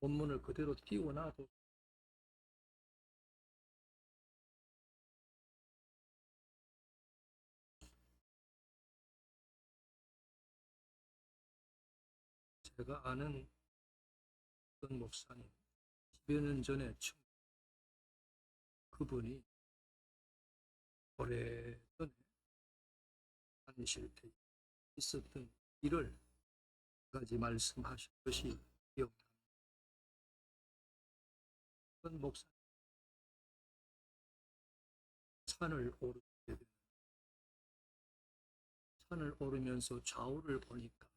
본문을 그대로 띄워놔도 제가 아는 어떤 목사님 10여 년 전에 그분이 오래전에 다니실 때 있었던 일을 한 가지 말씀하신 것이 기억납니다. 어떤 목사님 산을 오르면서 좌우를 보니까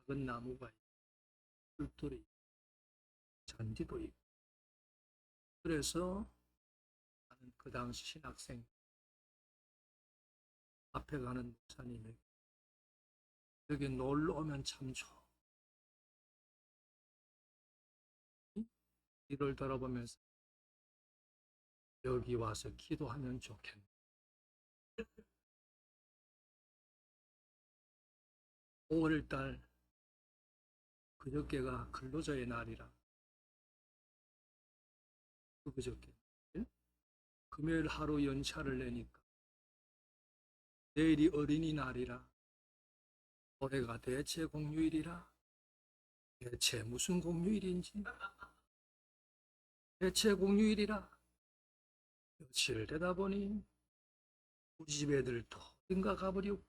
작은 나무가 있고 뿔돌이 있고 잔디도 있고 그래서 나는 그 당시 신학생 앞에 가는 목사님에게 여기 놀러 오면 참 좋아. 이를 돌아보면서 여기 와서 기도하면 좋겠네. 5월달 그저께가 근로자의 날이라 그저께 금요일 하루 연차를 내니까 내일이 어린이날이라 올해가 대체 공휴일이라 대체 무슨 공휴일인지 대체 공휴일이라 며칠 되다 보니 우리 집 애들도 어딘가 가버렸고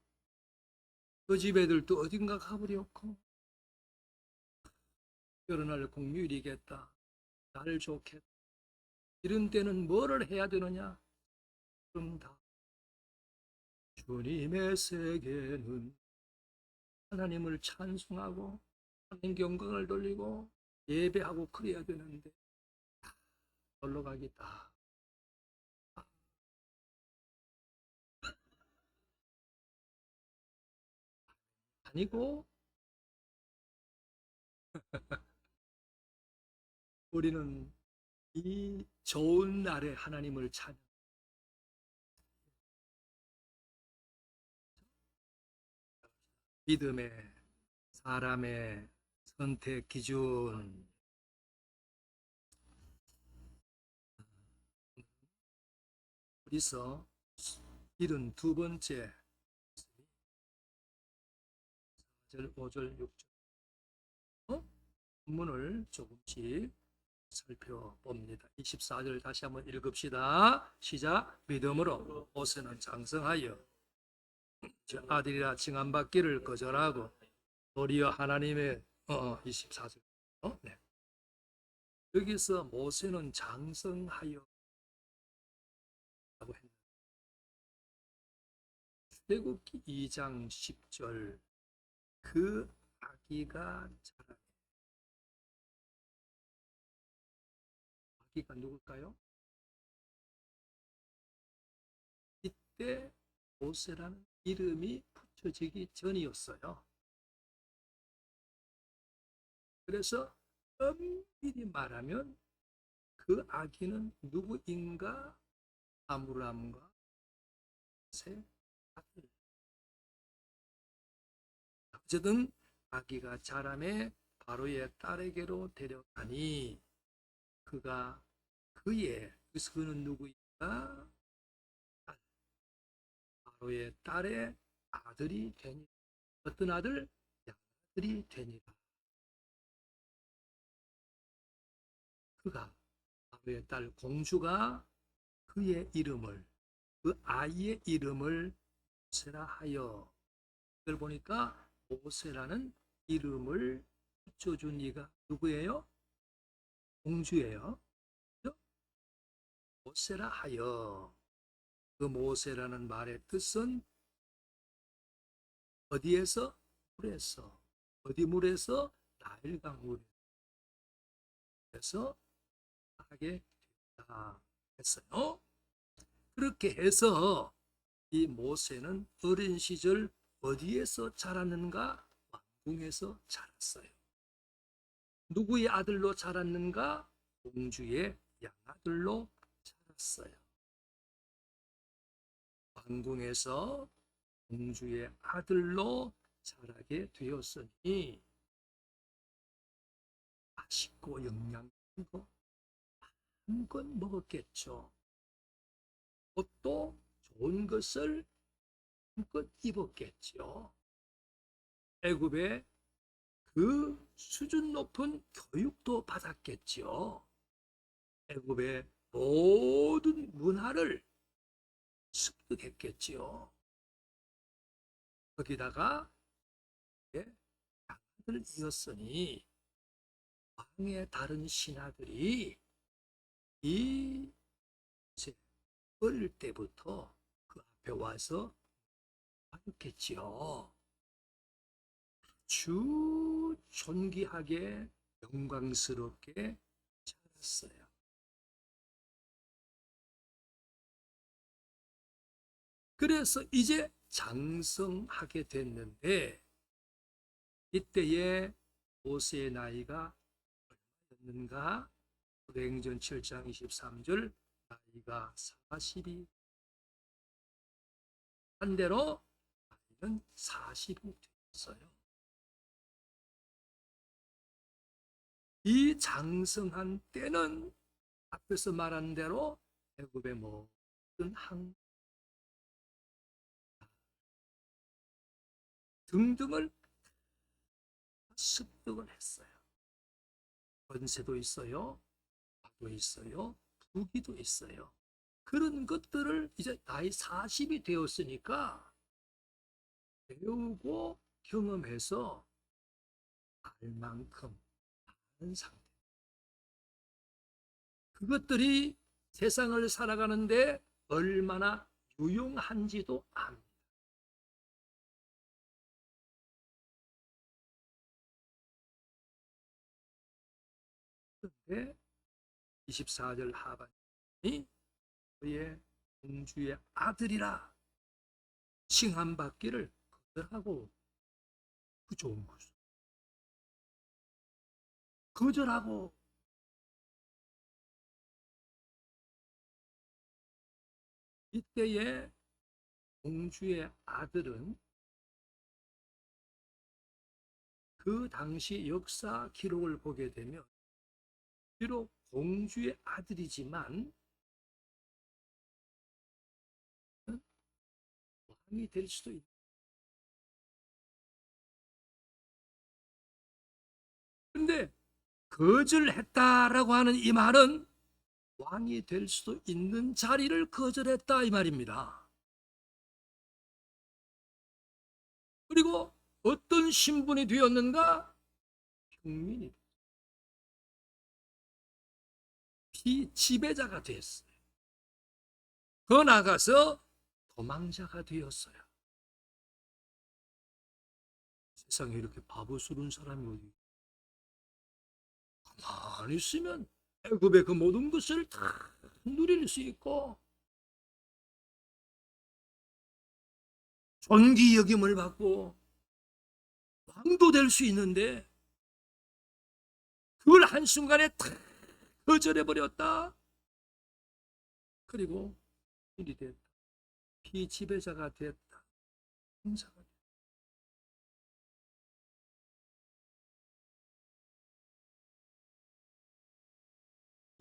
그 집 애들도 어딘가 가버렸고 여러 날 공휴일이겠다. 날 좋겠다. 이런 때는 뭐를 해야 되느냐? 그럼 다 주님의 세계는 하나님을 찬송하고 하나님 영광을 돌리고 예배하고 그래야 되는데 놀러 가기다. 아니고 우리는 이 좋은 날에 하나님을 찬양. 믿음의 사람의 선택 기준. 우리서 72번째 4절, 5절, 6절 본문을 조금씩 살펴봅니다. 24절 다시 한번 읽읍시다. 시작. 믿음으로 모세는 장성하여 아들이라 칭함받기를 거절하고 도리어 하나님의 24절 네. 여기서 모세는 장성하여 라고 했는데 출애굽기 2장 10절 그 아기가 자라네. 아기가 누굴까요? 이때 모세라는 이름이 붙여지기 전이었어요. 그래서 엄밀히 말하면 그 아기는 누구인가? 아므람과 세 아들. 어쨌든 아기가 자라매 바로의 딸에게로 데려가니 그가 그래서 그는 누구인가? 바로의 딸의 아들이 되니라. 어떤 아들? 양아들이 되니라. 그가 바로의 딸 공주가 그의 이름을 그 아이의 이름을 모세라 하여 이걸 보니까 모세라는 이름을 붙여준 이가 누구예요? 공주예요. 모세라 하여 그 모세라는 말의 뜻은 어디에서? 물에서. 어디 물에서? 나일강 물에서 하게 됐다 했어요. 그렇게 해서 이 모세는 어린 시절 어디에서 자랐는가? 왕궁에서 자랐어요. 누구의 아들로 자랐는가? 공주의 양아들로 자랐어요. 왕궁에서 공주의 아들로 자라게 되었으니 맛있고 영양 있는 거 마음껏 먹었겠죠. 옷도 좋은 것을 마음껏 입었겠죠. 애굽의 그 수준 높은 교육도 받았겠죠. 애굽의 모든 문화를 습득했겠지요. 거기다가 양을 이었으니 왕의 다른 신하들이 이 이제 어릴 때부터 그 앞에 와서 받았겠지요. 아주 존귀하게 영광스럽게 자랐어요. 그래서 이제 장성하게 됐는데 이때에 모세의 나이가 얼마였는가? 사도행전 7장 23절 나이가 40이 반대로 나이는 40이 되었어요. 이 장성한 때는 앞에서 말한 대로 애굽의 모든 항 등등을 습득을 했어요. 권세도 있어요. 도 있어요. 부기도 있어요. 그런 것들을 이제 나이 40이 되었으니까 배우고 경험해서 알 만큼 아는 상태. 그것들이 세상을 살아가는데 얼마나 유용한지도 압니다. 그런데 24절 하반이 그의 공주의 아들이라 칭함받기를 거절하고 그 좋은 것을 거절하고 이때에 공주의 아들은 그 당시 역사 기록을 보게 되면 비록 공주의 아들이지만 왕이 될 수도 있다. 근데 거절했다라고 하는 이 말은 왕이 될 수도 있는 자리를 거절했다 이 말입니다. 그리고 어떤 신분이 되었는가? 평민이 피지배자가 됐어요. 더 나아가서 도망자가 되었어요. 세상에 이렇게 바보스러운 사람이 어디 가만히 있으면 애굽의 그 모든 것을 다 누릴 수 있고 존귀 여김을 받고 왕도 될 수 있는데 그걸 한순간에 다 거절해버렸다. 그리고 일이 됐다. 피지배자가 됐다. 형사가 됐다.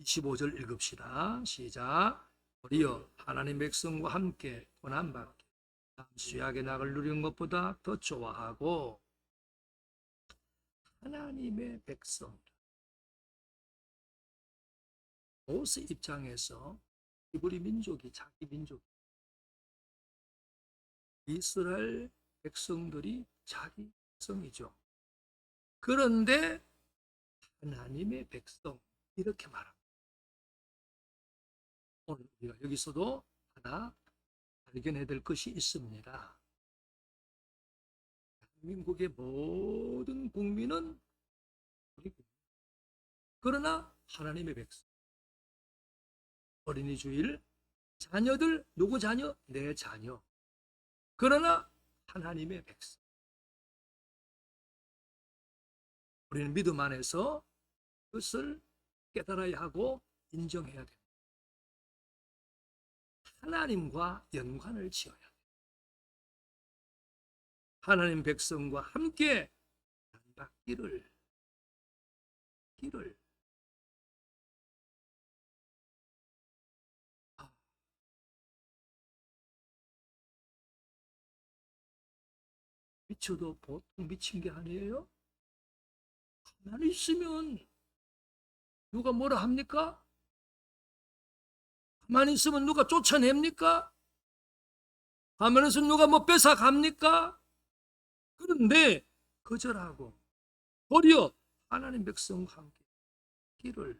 25절 읽읍시다. 시작. 우리여 하나님 백성과 함께 고난받게 수약의 낙을 누리는 것보다 더 좋아하고 하나님의 백성 모세 입장에서 히브리 민족이 자기 민족 이스라엘 백성들이 자기 백성이죠. 그런데 하나님의 백성 이렇게 말합니다. 오늘 우리가 여기서도 하나 발견해야 될 것이 있습니다. 대한민국의 모든 국민은 우리 국민. 그러나 하나님의 백성. 어린이 주일 자녀들 누구 자녀? 내 자녀. 그러나 하나님의 백성. 우리는 믿음 안에서 그것을 깨달아야 하고 인정해야 됩니다. 하나님과 연관을 지어야 돼요. 하나님 백성과 함께 길을 아, 미쳐도 보통 미친 게 아니에요. 가만히 있으면 누가 뭐라 합니까? 가만히 있으면 누가 쫓아냅니까? 가만히 있으면 누가 뭐 뺏어 갑니까? 그런데 거절하고 도리어 하나님 백성과 함께 길을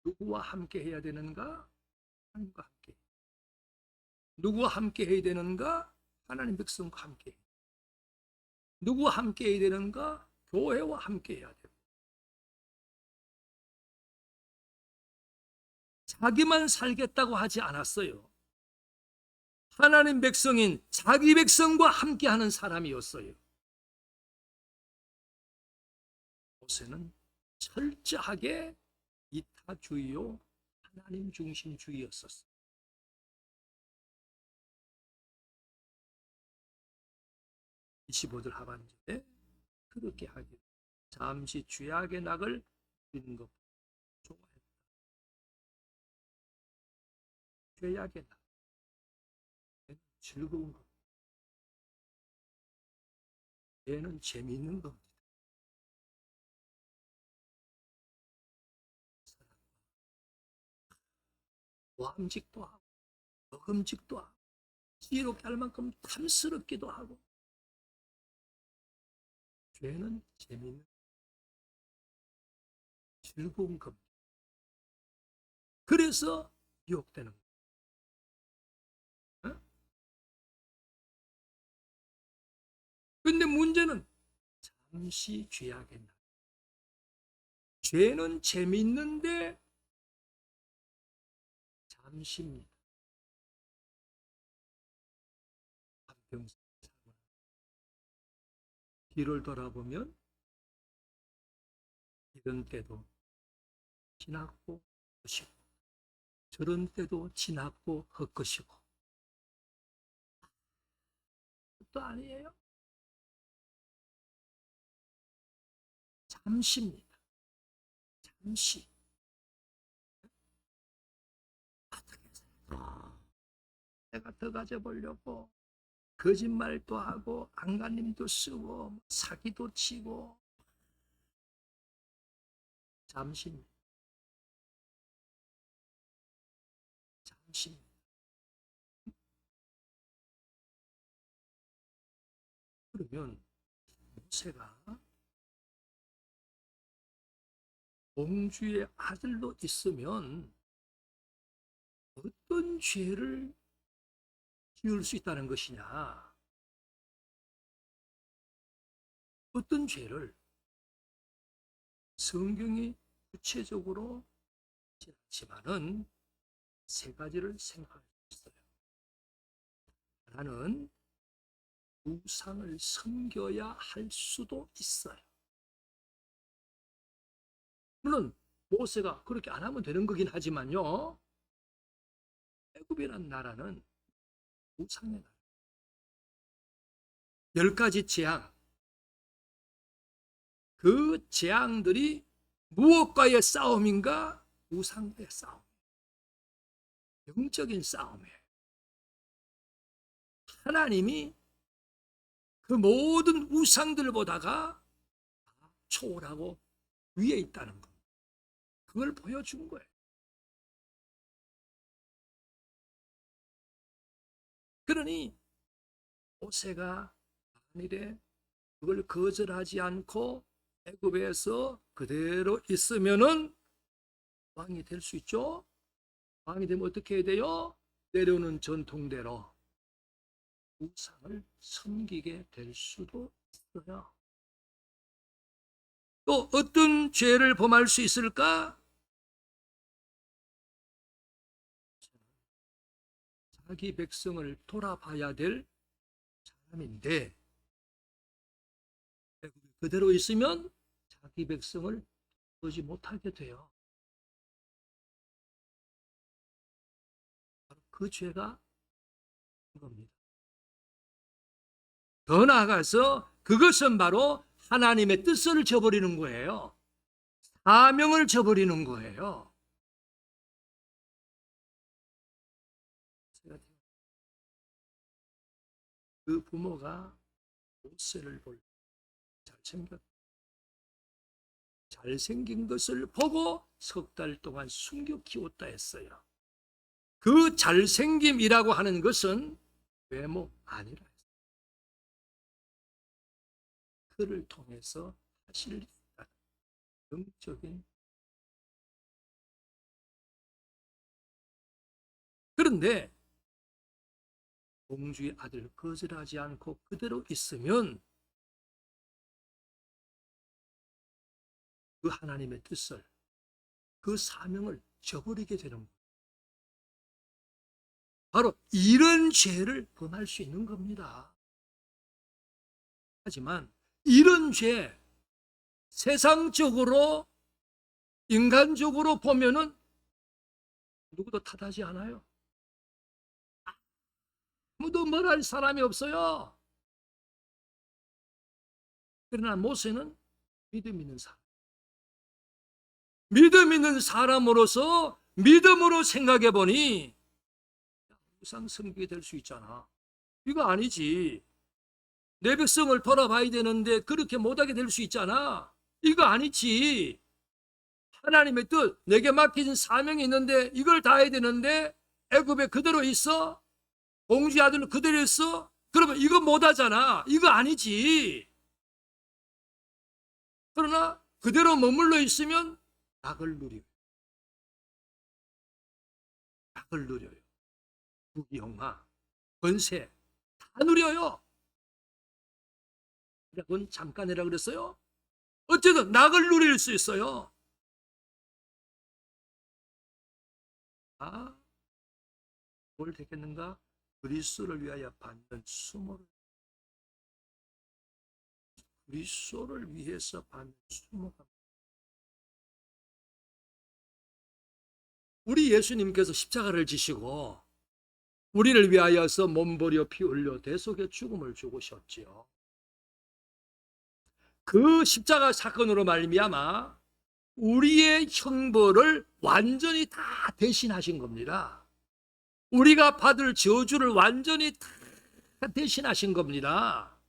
누구와 함께 해야 되는가? 하나님과 함께. 누구와 함께 해야 되는가? 하나님 백성과 함께. 누구와 함께 해야 되는가? 교회와 함께 해야 되고. 자기만 살겠다고 하지 않았어요. 하나님 백성인 자기 백성과 함께하는 사람이었어요. 모세는 철저하게 이타주의요 하나님 중심주의였었어요. 25절 하반절에 그렇게 하기를 잠시 죄악의 낙을 누리는 것 좋아했다. 죄악의 낙 즐거운 것, 얘는 재미있는 겁니다. 모함직도 하고 먹음직도 하고 지혜롭게 할 만큼 탐스럽기도 하고 죄는 재미있는 즐거운 겁니다. 그래서 유혹되는 거예요. 근데 문제는 잠시 죄악의 날. 죄는 재미있는데 잠시입니다. 한평생 뒤를 돌아보면 이런 때도 지났고 헛것이고 저런 때도 지났고 헛것이고 또 아니에요. 잠시입니다. 잠시. 내가 더 가져보려고 거짓말도 하고 안간힘도 쓰고 사기도 치고 잠시입니다. 잠시입니다. 그러면 모세가 공주의 아들로 있으면 어떤 죄를 지을 수 있다는 것이냐? 어떤 죄를 성경이 구체적으로 지지만은 세 가지를 생각할 수 있어요. 하나는 우상을 섬겨야 할 수도 있어요. 물론 모세가 그렇게 안 하면 되는 거긴 하지만요. 애굽이라는 나라는 우상의 나라. 10가지 재앙. 그 재앙들이 무엇과의 싸움인가? 우상과의 싸움. 영적인 싸움이에요. 하나님이 그 모든 우상들보다가 초월하고 위에 있다는 것. 그걸 보여준 거예요. 그러니 모세가 만일에 그걸 거절하지 않고 애굽에서 그대로 있으면은 왕이 될 수 있죠. 왕이 되면 어떻게 해야 돼요? 내려오는 전통대로 우상을 섬기게 될 수도 있어요. 또 어떤 죄를 범할 수 있을까? 자기 백성을 돌아봐야 될 사람인데 그대로 있으면 자기 백성을 보지 못하게 돼요. 그 죄가 겁니다. 더 나아가서 그것은 바로 하나님의 뜻을 저버리는 거예요. 사명을 저버리는 거예요. 그 부모가 모세를 볼 잘생긴 것을 보고 석 달 동안 숨겨 키웠다 했어요. 그 잘생김이라고 하는 것은 외모 아니라 했어요. 그를 통해서 하실 영적인. 그런데 공주의 아들 거절하지 않고 그대로 있으면 그 하나님의 뜻을, 그 사명을 저버리게 되는 거예요. 바로 이런 죄를 범할 수 있는 겁니다. 하지만 이런 죄, 세상적으로 인간적으로 보면은 누구도 탓하지 않아요. 아무도 뭘 할 사람이 없어요. 그러나 모세는 믿음 있는 사람. 믿음 있는 사람으로서 믿음으로 생각해 보니 우상 섬기게 될 수 있잖아. 이거 아니지. 내 백성을 돌아봐야 되는데 그렇게 못하게 될 수 있잖아. 이거 아니지. 하나님의 뜻, 내게 맡긴 사명이 있는데 이걸 다 해야 되는데 애굽에 그대로 있어? 공주의 아들은 그대로 있어? 그러면 이거 못하잖아. 이거 아니지. 그러나 그대로 머물러 있으면 낙을 누려요. 낙을 누려요. 부귀영화, 권세 다 누려요. 그건 잠깐이라 그랬어요. 어쨌든 낙을 누릴 수 있어요. 아, 뭘 되겠는가? 그리스도를 위하여 받는 수모를, 그리스도를 위해서 받는 수모가. 우리 예수님께서 십자가를 지시고 우리를 위하여서 몸버려 피 흘려 대속의 죽음을 죽으셨지요. 그 십자가 사건으로 말미암아 우리의 형벌을 완전히 다 대신하신 겁니다. 우리가 받을 저주를 완전히 다 대신하신 겁니다.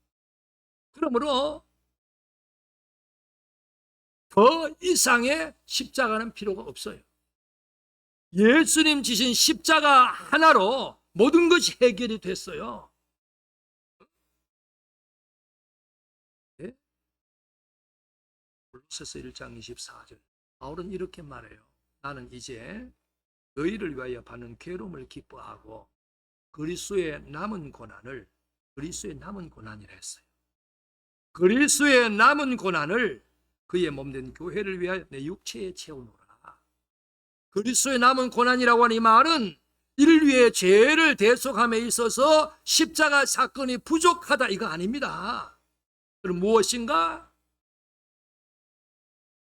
그러므로 더 이상의 십자가는 필요가 없어요. 예수님 지신 십자가 하나로 모든 것이 해결이 됐어요. 네? 골로새서 1장 24절 바울은 이렇게 말해요. 나는 이제 너희를 위하여 받는 괴로움을 기뻐하고 그리스도의 남은 고난을, 그리스도의 남은 고난이라 했어요. 그리스도의 남은 고난을 그의 몸된 교회를 위하여 내 육체에 채우노라. 그리스도의 남은 고난이라고 하는 이 말은 이를 위해 죄를 대속함에 있어서 십자가 사건이 부족하다 이거 아닙니다. 그럼 무엇인가?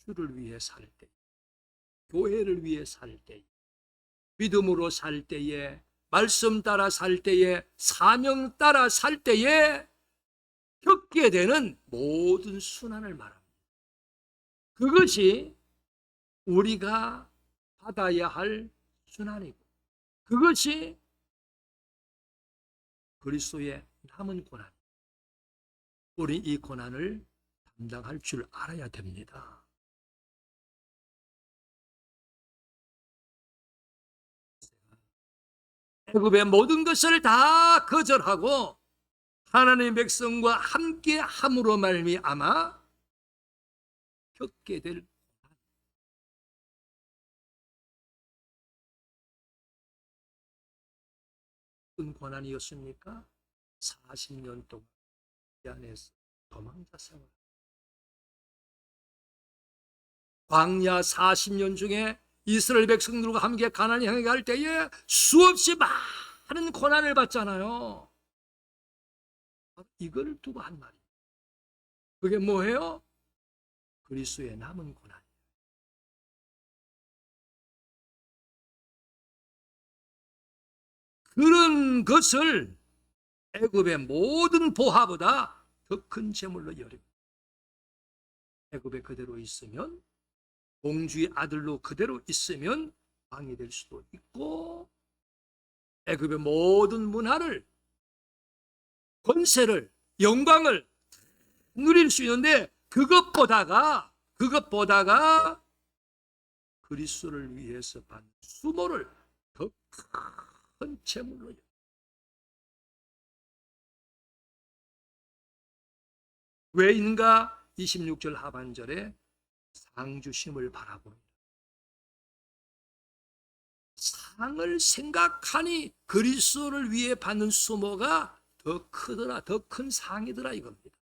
주를 위해 살 때, 교회를 위해 살 때, 믿음으로 살 때에, 말씀 따라 살 때에, 사명 따라 살 때에 겪게 되는 모든 순환을 말합니다. 그것이 우리가 받아야 할 순환이고, 그것이 그리스도의 남은 고난. 우리 이 고난을 감당할 줄 알아야 됩니다. 애굽의 모든 것을 다 거절하고 하나님의 백성과 함께 함으로 말미암아 겪게 될 어떤 고난이었습니까? 40년 동안 이 안에서 도망자 생활. 광야 40년 중에 이스라엘 백성들과 함께 가나안 향해 갈 때에 수없이 많은 고난을 받잖아요. 이걸 두고 한 말이에요. 그게 뭐예요? 그리스도의 남은 고난. 그런 것을 애굽의 모든 보화보다 더 큰 재물로 여깁니다. 애굽에 그대로 있으면, 공주의 아들로 그대로 있으면 왕이 될 수도 있고, 애굽의 모든 문화를, 권세를, 영광을 누릴 수 있는데, 그것보다가 그리스도를 위해서 받는 수모를 더 큰 재물로 여깁니다. 왜인가? 26절 하반절에 상주심을 바라봅니다. 상을 생각하니 그리스도를 위해 받는 수모가 더 크더라, 더 큰 상이더라 이겁니다.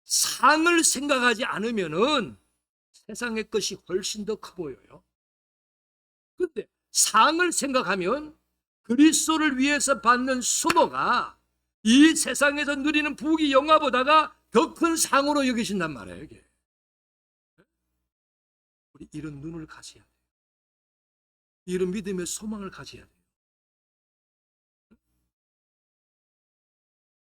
상을 생각하지 않으면은 세상의 것이 훨씬 더 커 보여요. 근데 상을 생각하면 그리스도를 위해서 받는 수모가 이 세상에서 누리는 부귀 영화보다가 더 큰 상으로 여기신단 말이에요. 이게. 우리 이런 눈을 가져야 돼요. 이런 믿음의 소망을 가져야 돼요.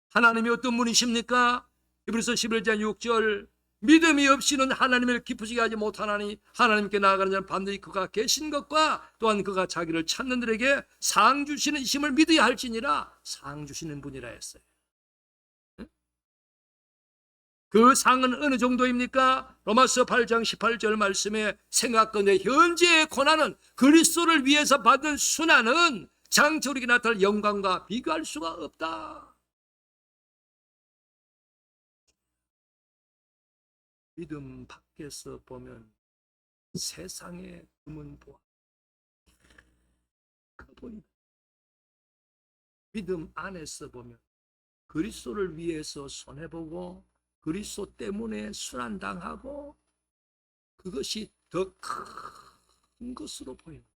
하나님이 어떤 분이십니까? 히브리서 11장 6절, 믿음이 없이는 하나님을 기쁘시게 하지 못하나니 하나님께 나아가는 자는 반드시 그가 계신 것과 또한 그가 자기를 찾는 들에게 상 주시는 이심을 믿어야 할지니라. 상 주시는 분이라 했어요. 그 상은 어느 정도입니까? 로마서 8장 18절 말씀에 생각건대 현재의 고난은 그리스도를 위해서 받은 순환은 장차 우리에게 나타날 영광과 비교할 수가 없다. 믿음 밖에서 보면 세상의 금은 보아 커 보인다. 믿음 안에서 보면 그리스도를 위해서 손해보고 그리스도 때문에 순환당하고 그것이 더 큰 것으로 보인다.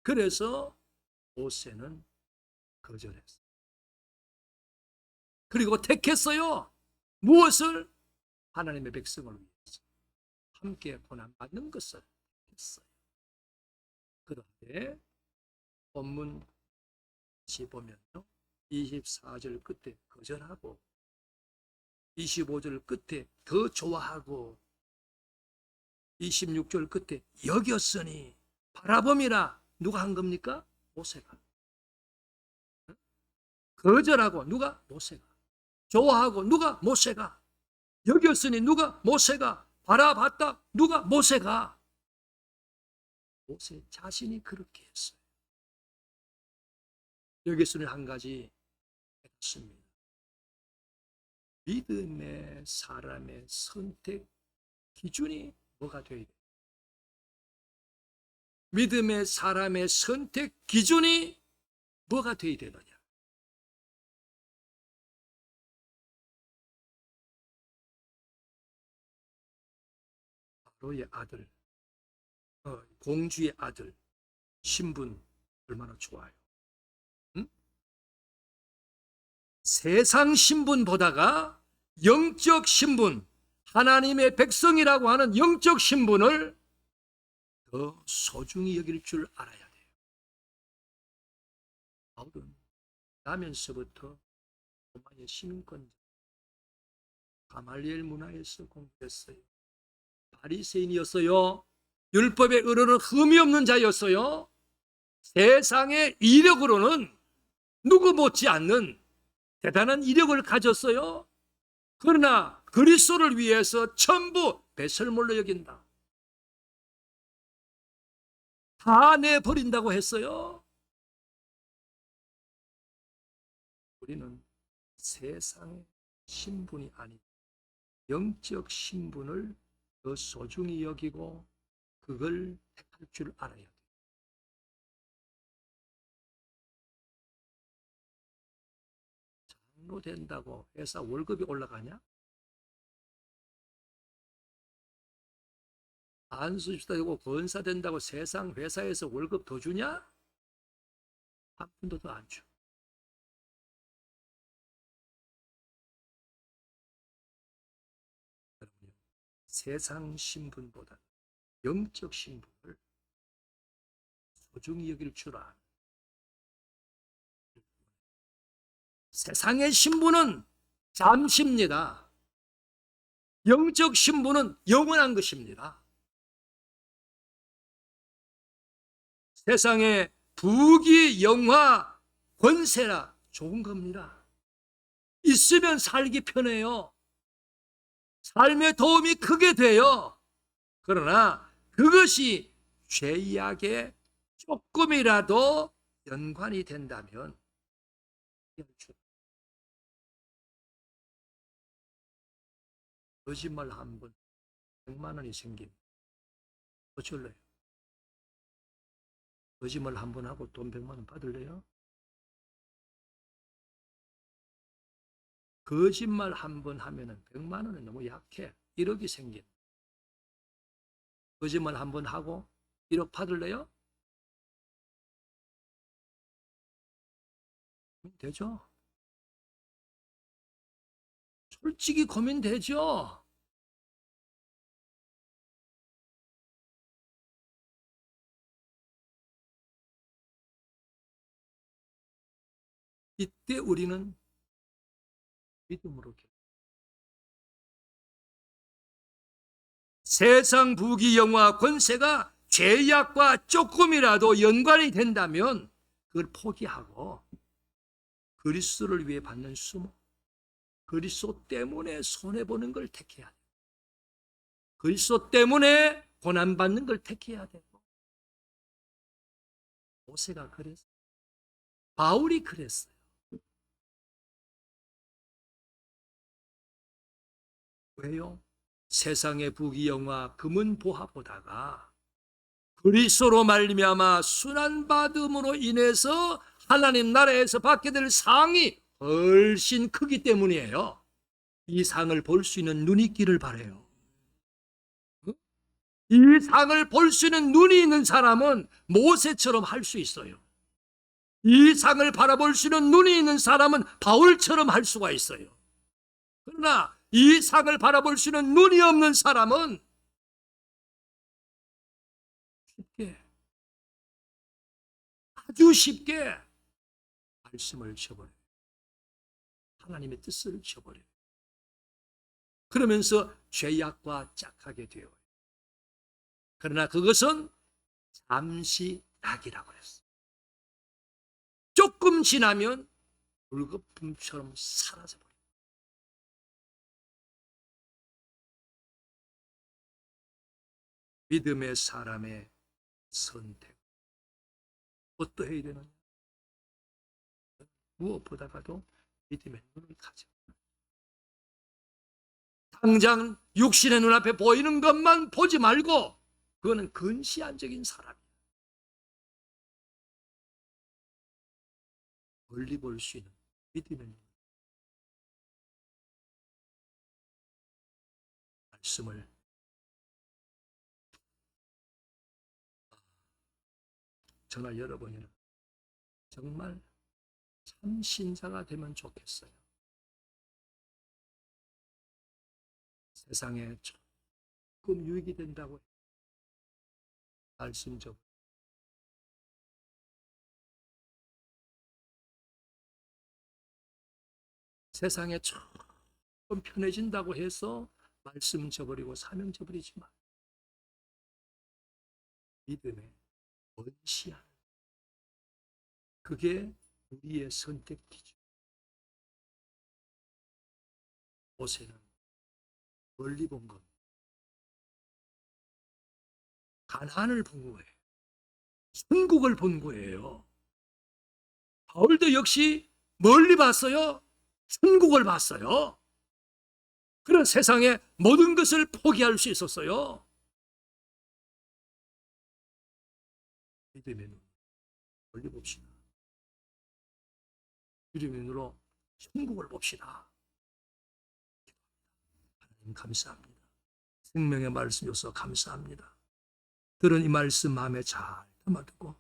그래서 모세는 거절했어요. 그리고 택했어요. 무엇을? 하나님의 백성을 위해서 함께 고난받는 것을 택했어요. 그런데 본문 다시 보면요, 24절 끝에 거절하고 25절 끝에 더 좋아하고 26절 끝에 여겼으니 바라봄이라. 누가 한 겁니까? 모세가. 거절하고 누가? 모세가. 좋아하고 누가? 모세가. 여겼으니 누가? 모세가. 바라봤다. 누가? 모세가. 모세 자신이 그렇게 했어요. 여기서는 한 가지 했습니다. 믿음의 사람의 선택 기준이 뭐가 되어야 돼요? 믿음의 사람의 선택 기준이 뭐가 되어야 되느냐? 바로의 아들, 공주의 아들, 신분 얼마나 좋아요. 응? 세상 신분보다가 영적 신분, 하나님의 백성이라고 하는 영적 신분을 더 소중히 여길 줄 알아야 돼요. 바울은 나면서부터 로마의 시민권자, 가말리엘 문화에서 공부했어요. 바리새인이었어요. 율법에 의로는 흠이 없는 자였어요. 세상의 이력으로는 누구 못지 않는 대단한 이력을 가졌어요. 그러나 그리스도를 위해서 전부 배설물로 여긴다. 다 내버린다고 했어요. 우리는 세상의 신분이 아닌 영적 신분을 더 소중히 여기고 그걸 택할 줄 알아야 돼요. 장로 된다고 회사 월급이 올라가냐? 안수집사 되고 권사 된다고 세상 회사에서 월급 더 주냐? 한 푼도 더 안 줘. 세상 신분보다 영적 신분을 소중히 여길 줄 아는, 세상의 신분은 잠시입니다. 영적 신분은 영원한 것입니다. 세상의 부귀, 영화, 권세라 좋은 겁니다. 있으면 살기 편해요. 삶에 도움이 크게 돼요. 그러나 그것이 죄악에 조금이라도 연관이 된다면 거짓말 한 번 100만 원이 생기면 어쩔래요? 거짓말 한 번 하고 돈 100만 원 받을래요? 거짓말 한 번 하면 100만 원은 너무 약해. 1억이 생긴. 거짓말 한 번 하고 1억 받을래요? 되죠? 솔직히 고민되죠? 이때 우리는 믿음으로 세상 부귀 영화 권세가 죄악과 조금이라도 연관이 된다면 그걸 포기하고 그리스도를 위해 받는 수모, 그리스도 때문에 손해보는 걸 택해야 돼요. 그리스도 때문에 고난받는 걸 택해야 되고, 모세가 그랬어요. 바울이 그랬어요. 왜요? 세상의 부귀 영화 금은 보화 보다가 그리스도로 말미암아 순환받음으로 인해서 하나님 나라에서 받게 될 상이 훨씬 크기 때문이에요. 이 상을 볼 수 있는 눈이 있기를 바라요. 이 상을 볼 수 있는 눈이 있는 사람은 모세처럼 할 수 있어요. 이 상을 바라볼 수 있는 눈이 있는 사람은 바울처럼 할 수가 있어요. 그러나 이 상을 바라볼 수 있는 눈이 없는 사람은 쉽게, 아주 쉽게 말씀을 저버려요. 하나님의 뜻을 저버려요. 그러면서 죄악과 짝하게 되어요. 그러나 그것은 잠시 낙이라고 그랬어요. 조금 지나면 물거품처럼 사라져버려요. 믿음의 사람의 선택. 어떠해야 되느냐? 무엇보다도 믿음의 눈을 가져. 당장 육신의 눈앞에 보이는 것만 보지 말고 그거는 근시안적인 사람이에요. 멀리 볼 수 있는 믿음의 눈. 말씀을 저나 여러분이 정말 참 신자가 되면 좋겠어요. 세상에 조금 유익이 된다고 말씀적 세상에 조금 편해진다고 해서 말씀 저버리고 사명 저버리지 마. 믿음의 원시한 그게 우리의 선택 기준. 모세는 멀리 본 것, 가나안을 본 거예요. 천국을 본 거예요. 바울도 역시 멀리 봤어요. 천국을 봤어요. 그런 세상의 모든 것을 포기할 수 있었어요. 믿음의 눈, 멀리 봅시다. 믿음의 눈으로 천국을 봅시다. 하나님 감사합니다. 생명의 말씀 줘서 감사합니다. 들은 이 말씀 마음에 잘 담아두고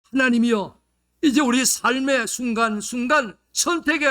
하나님이여 이제 우리 삶의 순간순간 선택의